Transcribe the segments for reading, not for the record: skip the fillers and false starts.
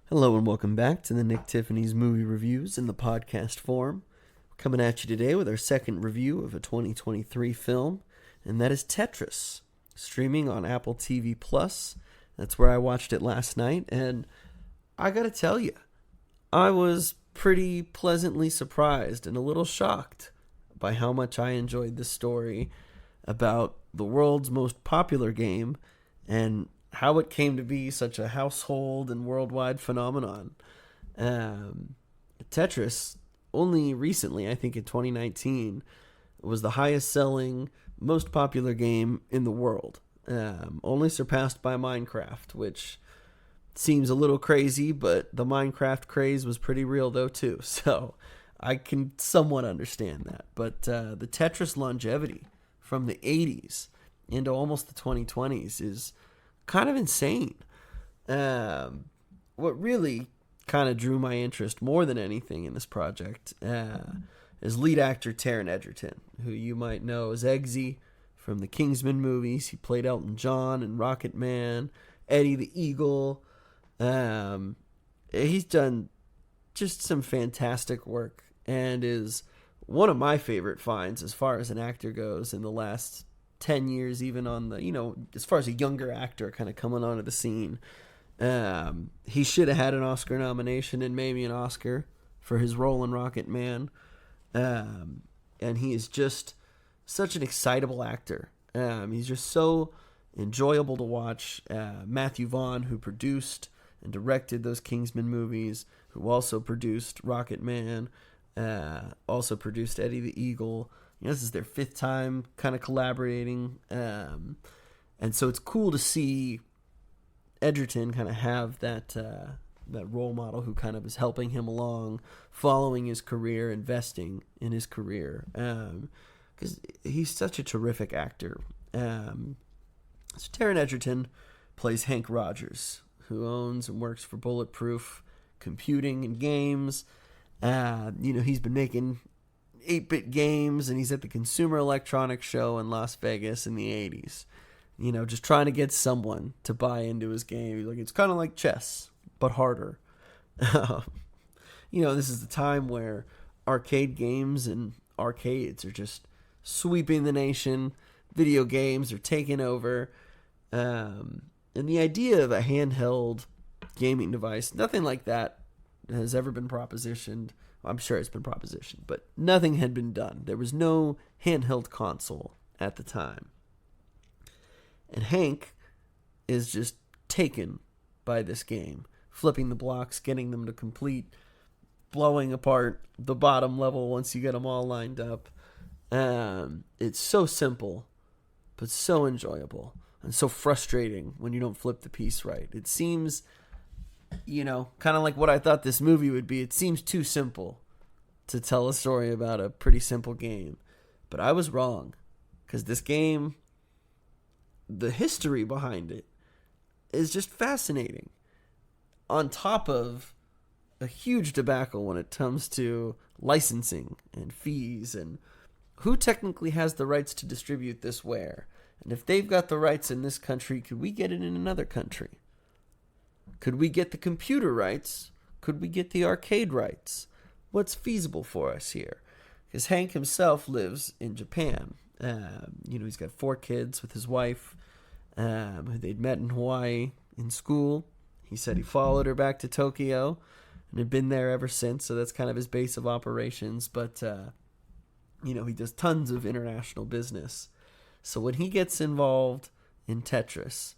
Hello and welcome back to the Nick Tiffany's Movie Reviews in the podcast form. We're coming at you today with our second review of a 2023 film, and that is Tetris, streaming on Apple TV+. That's where I watched it last night, and I gotta tell you, I was pretty pleasantly surprised and a little shocked by how much I enjoyed this story about the world's most popular game and how it came to be such a household and worldwide phenomenon. Tetris, only recently, I think in 2019, was the highest selling, most popular game in the world. Only surpassed by Minecraft, which seems a little crazy, but the Minecraft craze was pretty real though too. So I can somewhat understand that. But the Tetris longevity from the 80s into almost the 2020s is kind of insane. What really kind of drew my interest more than anything in this project is lead actor Taron Egerton, who you might know as Eggsy from the Kingsman movies. He played Elton John and Rocket Man, Eddie the Eagle. He's done just some fantastic work and is one of my favorite finds as far as an actor goes in the last 10 years, even on the, as far as a younger actor kind of coming onto the scene. He should have had an Oscar nomination and maybe an Oscar for his role in Rocket Man. And he is just such an excitable actor. He's just so enjoyable to watch. Matthew Vaughn, who produced and directed those Kingsman movies, who also produced Rocket Man, also produced Eddie the Eagle. This is their fifth time kind of collaborating. And so it's cool to see Egerton kind of have that role model who kind of is helping him along, following his career, investing in his career. Because he's such a terrific actor. So Taron Egerton plays Hank Rogers, who owns and works for Bulletproof Computing and Games. He's been making 8-bit games, and he's at the Consumer Electronics Show in Las Vegas in the 80s. Just trying to get someone to buy into his game. It's kind of like chess, but harder. This is the time where arcade games and arcades are just sweeping the nation. Video games are taking over. And the idea of a handheld gaming device, nothing like that has ever been propositioned. I'm sure it's been propositioned, but nothing had been done. There was no handheld console at the time. And Hank is just taken by this game, flipping the blocks, getting them to complete, blowing apart the bottom level once you get them all lined up. It's so simple, but so enjoyable, and so frustrating when you don't flip the piece right. It seems, kind of like what I thought this movie would be. It seems too simple to tell a story about a pretty simple game. But I was wrong, because this game, the history behind it is just fascinating. On top of a huge debacle when it comes to licensing and fees and who technically has the rights to distribute this where. And if they've got the rights in this country, could we get it in another country? Could we get the computer rights? Could we get the arcade rights? What's feasible for us here? Because Hank himself lives in Japan. He's got 4 kids with his wife. They'd met in Hawaii in school. He said he followed her back to Tokyo and had been there ever since. So that's kind of his base of operations. But, he does tons of international business. So when he gets involved in Tetris,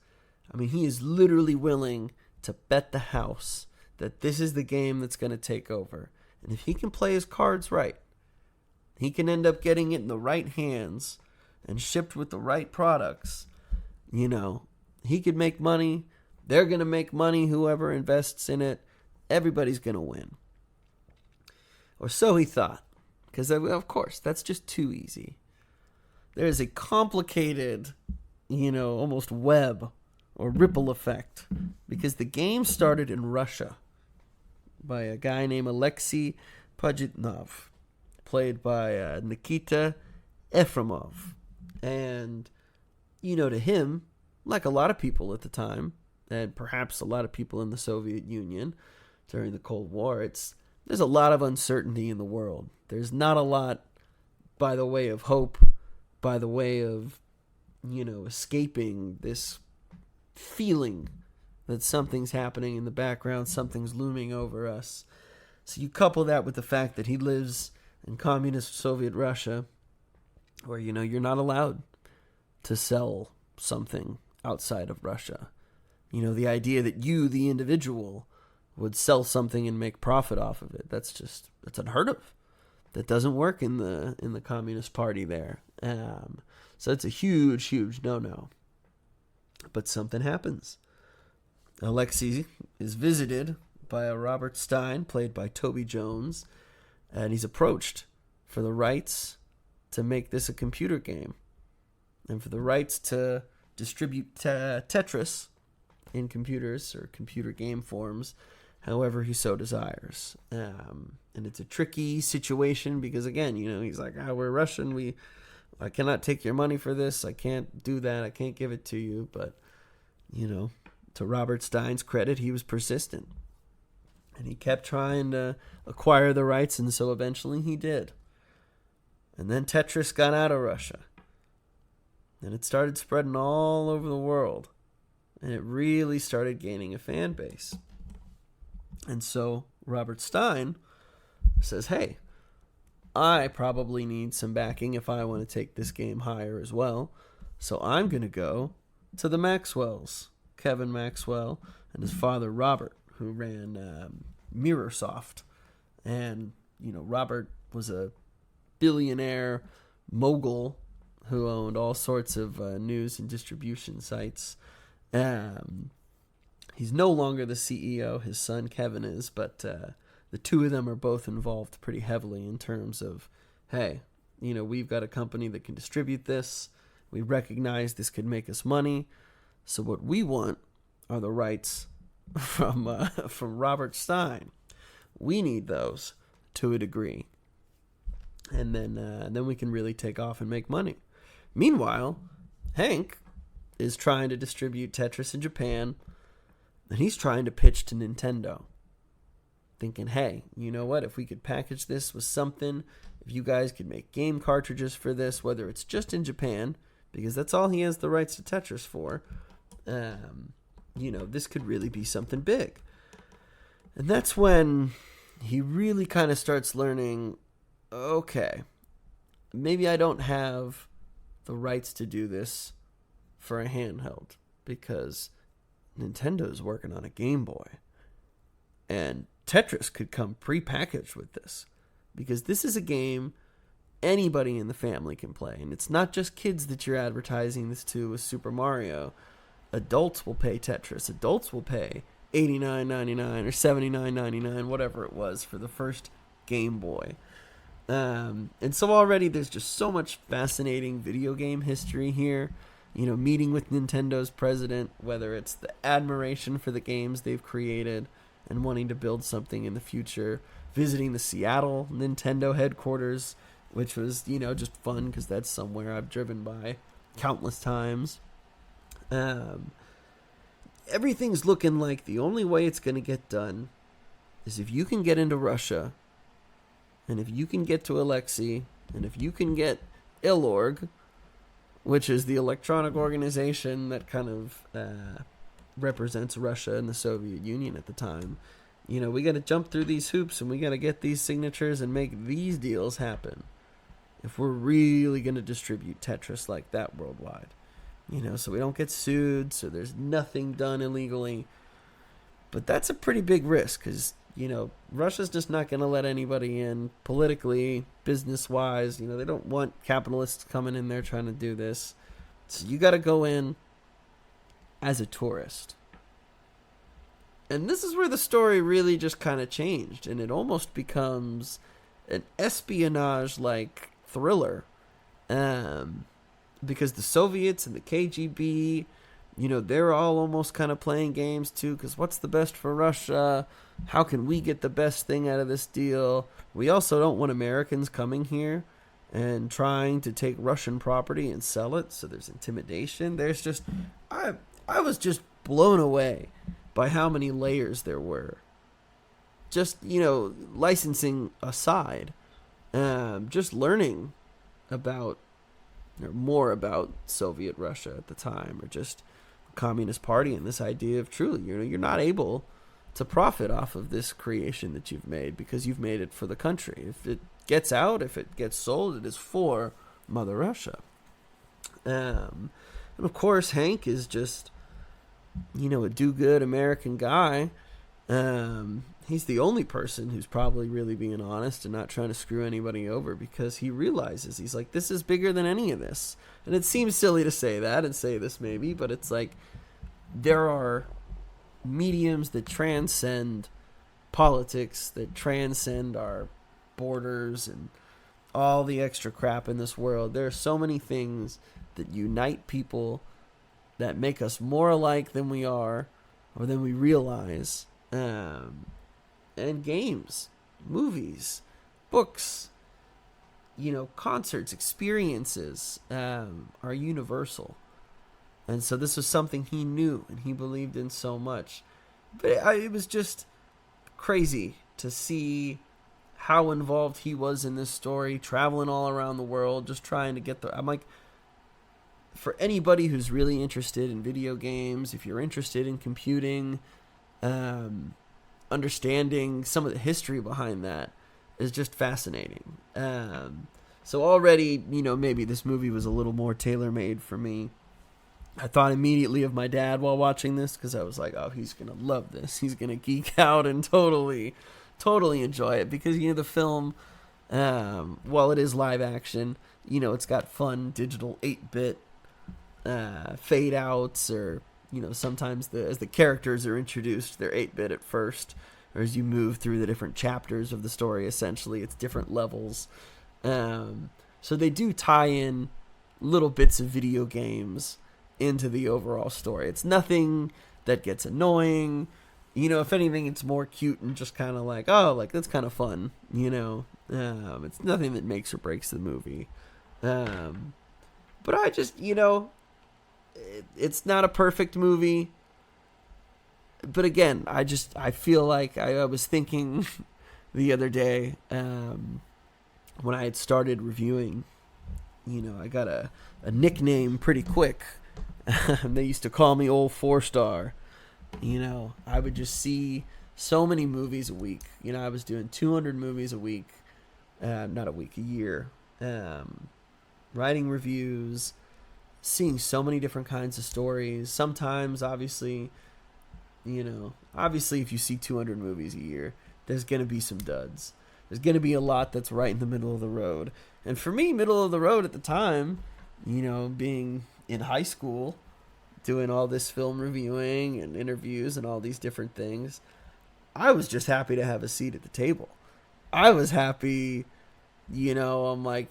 he is literally willing to bet the house that this is the game that's going to take over. And if he can play his cards right, he can end up getting it in the right hands and shipped with the right products. He could make money. They're going to make money, whoever invests in it. Everybody's going to win. Or so he thought. Because, of course, that's just too easy. There is a complicated, almost web or ripple effect. Because the game started in Russia by a guy named Alexei Pajitnov, played by Nikita Efremov. And, to him, like a lot of people at the time, and perhaps a lot of people in the Soviet Union during the Cold War, there's a lot of uncertainty in the world. There's not a lot by the way of hope, by the way of, escaping this feeling that something's happening in the background, something's looming over us. So you couple that with the fact that he lives in communist Soviet Russia, where, you're not allowed to sell something outside of Russia. The idea that you, the individual, would sell something and make profit off of it, that's unheard of. That doesn't work in the Communist Party there. So it's a huge, huge no-no. But something happens. Alexei is visited by a Robert Stein, played by Toby Jones, and he's approached for the rights to make this a computer game and for the rights to distribute Tetris in computers or computer game forms however he so desires. And it's a tricky situation because, again, he's like, we're Russian. I cannot take your money for this. I can't do that. I can't give it to you. But, to Robert Stein's credit, he was persistent. And he kept trying to acquire the rights, and so eventually he did. And then Tetris got out of Russia. And it started spreading all over the world. And it really started gaining a fan base. And so Robert Stein says, hey, I probably need some backing if I want to take this game higher as well. So I'm going to go to the Maxwells, Kevin Maxwell and his father Robert, who ran Mirrorsoft. And, Robert was a billionaire mogul who owned all sorts of news and distribution sites. He's no longer the CEO. His son Kevin is, but the two of them are both involved pretty heavily in terms of, hey, we've got a company that can distribute this. We recognize this could make us money. So what we want are the rights from Robert Stein. We need those to a degree. And then we can really take off and make money. Meanwhile, Hank is trying to distribute Tetris in Japan, and he's trying to pitch to Nintendo, thinking, hey, you know what? If we could package this with something, if you guys could make game cartridges for this, whether it's just in Japan, because that's all he has the rights to Tetris for, this could really be something big. And that's when he really kind of starts learning, okay, maybe I don't have the rights to do this for a handheld, because Nintendo's working on a Game Boy. And Tetris could come pre-packaged with this, because this is a game anybody in the family can play. And it's not just kids that you're advertising this to with Super Mario. Adults will pay Tetris. Adults will pay $89.99 or $79.99, whatever it was, for the first Game Boy. And so already there's just so much fascinating video game history here. Meeting with Nintendo's president, whether it's the admiration for the games they've created and wanting to build something in the future, visiting the Seattle Nintendo headquarters, which was, just fun because that's somewhere I've driven by countless times. Everything's looking like the only way it's going to get done is if you can get into Russia, and if you can get to Alexei, and if you can get Ilorg, which is the electronic organization that kind of represents Russia and the Soviet Union at the time. We got to jump through these hoops, and we got to get these signatures and make these deals happen if we're really going to distribute Tetris like that worldwide. So we don't get sued, so there's nothing done illegally. But that's a pretty big risk because, Russia's just not going to let anybody in politically, business-wise. They don't want capitalists coming in there trying to do this. So you got to go in as a tourist. And this is where the story really just kind of changed, and it almost becomes an espionage-like thriller. Because the Soviets and the KGB, they're all almost kind of playing games too, because what's the best for Russia? How can we get the best thing out of this deal? We also don't want Americans coming here and trying to take Russian property and sell it, so there's intimidation. There's just, I was just blown away by how many layers there were. Just, licensing aside, just learning about, or more about Soviet Russia at the time, or just the Communist Party, and this idea of truly, you're not able to profit off of this creation that you've made because you've made it for the country. If it gets out, if it gets sold, it is for Mother Russia. And of course, Hank is just, a do-good American guy. He's the only person who's probably really being honest and not trying to screw anybody over, because he realizes, he's like, this is bigger than any of this. And it seems silly to say that and say this maybe, but it's like, there are mediums that transcend politics, that transcend our borders and all the extra crap in this world. There are so many things that unite people, that make us more alike than we are, or than we realize. And games, movies, books, concerts, experiences are universal. And so this was something he knew and he believed in so much. But it was just crazy to see how involved he was in this story, traveling all around the world, just trying to get I'm like, for anybody who's really interested in video games, if you're interested in computing, understanding some of the history behind that is just fascinating. So already, maybe this movie was a little more tailor-made for me. I thought immediately of my dad while watching this, because I was like, oh, he's going to love this. He's going to geek out and totally enjoy it, because, the film, while it is live action, it's got fun digital 8-bit fade outs, or sometimes as the characters are introduced, they're 8-bit at first, or as you move through the different chapters of the story, essentially it's different levels. So they do tie in little bits of video games into the overall story. It's nothing that gets annoying. If anything, it's more cute and just kind of like, oh, like that's kind of fun. It's nothing that makes or breaks the movie. But I just, it's not a perfect movie. But again, I feel like I was thinking the other day, when I had started reviewing, I got a nickname pretty quick. They used to call me Old 4-Star. I would just see so many movies a week. I was doing 200 movies a week. Not a week, a year. Writing reviews, seeing so many different kinds of stories. Sometimes, obviously, if you see 200 movies a year, there's going to be some duds. There's going to be a lot that's right in the middle of the road. And for me, middle of the road at the time, being in high school, doing all this film reviewing and interviews and all these different things, I was just happy to have a seat at the table. I was happy, I'm like,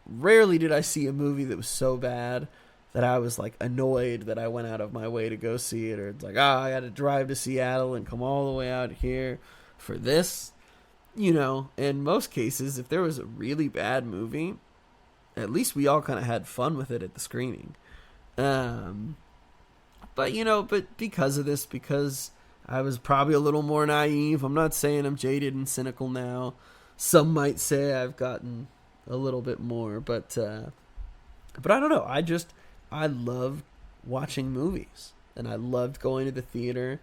rarely did I see a movie that was so bad that I was like annoyed that I went out of my way to go see it, or it's like, I got to drive to Seattle and come all the way out here for this. In most cases, if there was a really bad movie, at least we all kind of had fun with it at the screening. But because of this, because I was probably a little more naive, I'm not saying I'm jaded and cynical now. Some might say I've gotten a little bit more, but I don't know. I loved watching movies, and I loved going to the theater.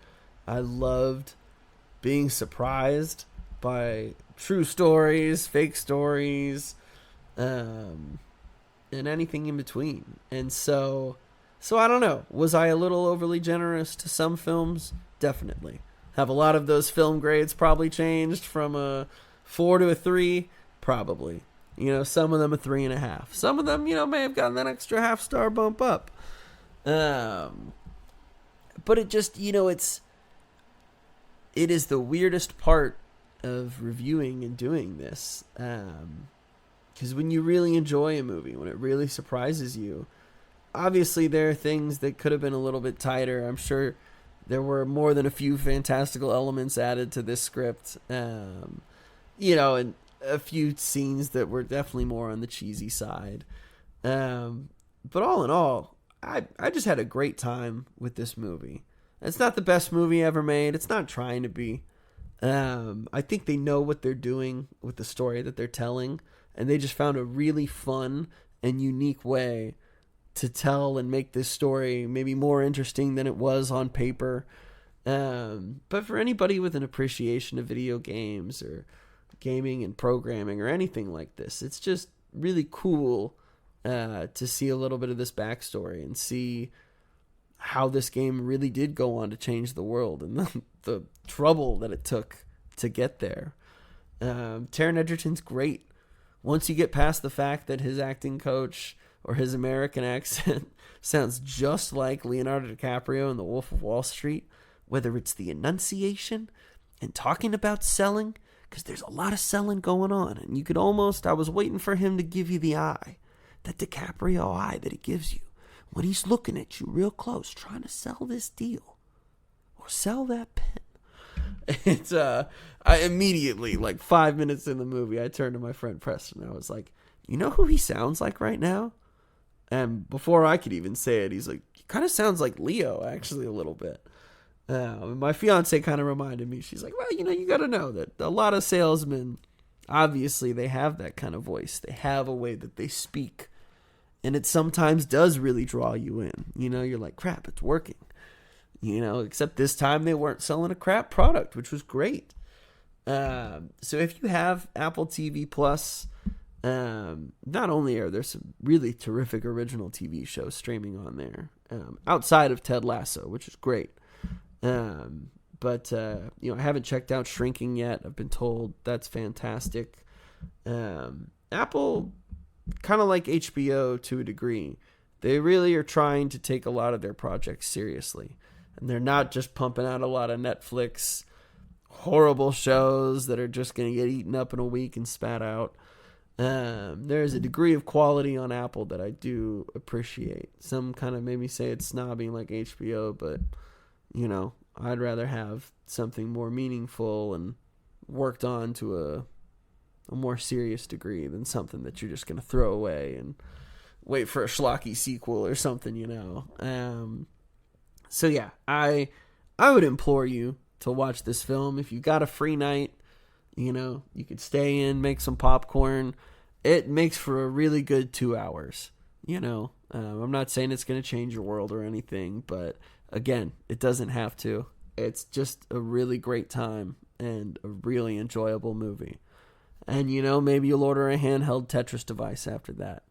I loved being surprised by true stories, fake stories, and anything in between. And so I don't know. Was I a little overly generous to some films? Definitely. Have a lot of those film grades probably changed from a 4 to a 3? Probably. Some of them a 3.5. Some of them, may have gotten that extra half-star bump up. But it just, it is the weirdest part of reviewing and doing this. Because when you really enjoy a movie, when it really surprises you, obviously there are things that could have been a little bit tighter. I'm sure there were more than a few fantastical elements added to this script. And a few scenes that were definitely more on the cheesy side. But all in all, I just had a great time with this movie. It's not the best movie ever made. It's not trying to be. I think they know what they're doing with the story that they're telling, and they just found a really fun and unique way to tell and make this story maybe more interesting than it was on paper. But for anybody with an appreciation of video games or gaming and programming or anything like this, it's just really cool to see a little bit of this backstory and see how this game really did go on to change the world and the trouble that it took to get there. Taron Egerton's great. Once you get past the fact that his acting coach or his American accent sounds just like Leonardo DiCaprio in The Wolf of Wall Street, whether it's the enunciation and talking about selling, because there's a lot of selling going on, and you could almost, I was waiting for him to give you the eye, that DiCaprio eye that he gives you when he's looking at you real close, trying to sell this deal or sell that pen. It's I immediately, like 5 minutes in the movie, I turned to my friend Preston and I was like, you know who he sounds like right now? And before I could even say it, he's like, he kind of sounds like Leo, actually, a little bit. My fiance kind of reminded me, she's like, well, you got to know that a lot of salesmen, obviously, they have that kind of voice. They have a way that they speak. And it sometimes does really draw you in. You're like, crap, it's working. Except this time they weren't selling a crap product, which was great. So if you have Apple TV Plus, not only are there some really terrific original TV shows streaming on there, outside of Ted Lasso, which is great. But I haven't checked out Shrinking yet. I've been told that's fantastic. Apple, kind of like HBO to a degree, they really are trying to take a lot of their projects seriously. And they're not just pumping out a lot of Netflix horrible shows that are just going to get eaten up in a week and spat out. There's a degree of quality on Apple that I do appreciate. Some kind of maybe say it's snobbing like HBO, but I'd rather have something more meaningful and worked on to a more serious degree than something that you're just going to throw away and wait for a schlocky sequel or something, So yeah, I would implore you to watch this film. If you got a free night, you could stay in, make some popcorn. It makes for a really good 2 hours. I'm not saying it's going to change your world or anything, but again, it doesn't have to. It's just a really great time and a really enjoyable movie. And, maybe you'll order a handheld Tetris device after that.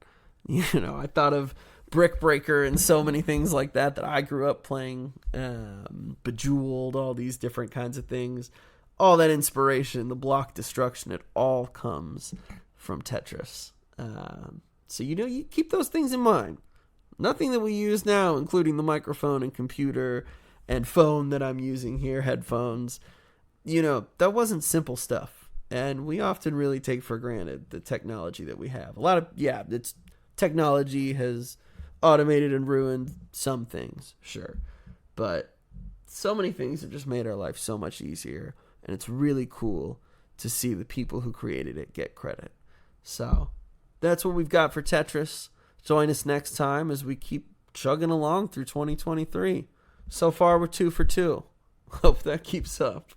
I thought of Brick Breaker and so many things like that I grew up playing. Bejeweled, all these different kinds of things. All that inspiration, the block destruction, it all comes from Tetris. So, you keep those things in mind. Nothing that we use now, including the microphone and computer and phone that I'm using here, headphones, that wasn't simple stuff. And we often really take for granted the technology that we have. It's technology has automated and ruined some things, sure. But so many things have just made our life so much easier. And it's really cool to see the people who created it get credit. So that's what we've got for Tetris. Join us next time as we keep chugging along through 2023. So far, we're 2 for 2. Hope that keeps up.